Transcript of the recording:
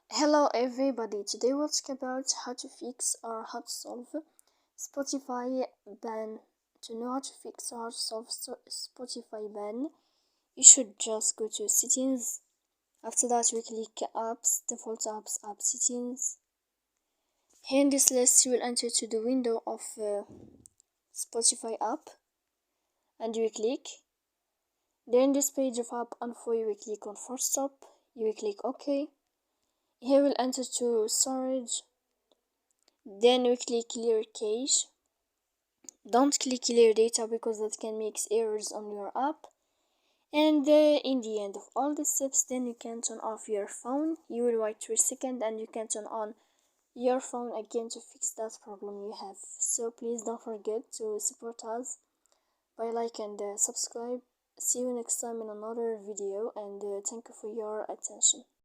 Hello everybody, today we'll talk about how to fix or how to solve Spotify ban. To know how to fix or how to solve Spotify ban, you should just go to settings. After that we click apps, default apps, app settings. Here in this list you will enter to the window of Spotify app and you will click. Then in this page of app info you will click on force stop, you will click OK. Here we'll enter to storage, then we click clear cache. Don't click clear data because that can make errors on your app. And in the end of all the steps, then you can turn off your phone. You will wait 3 seconds and you can turn on your phone again to fix that problem you have. So please don't forget to support us by like and subscribe. See you next time in another video, and thank you for your attention.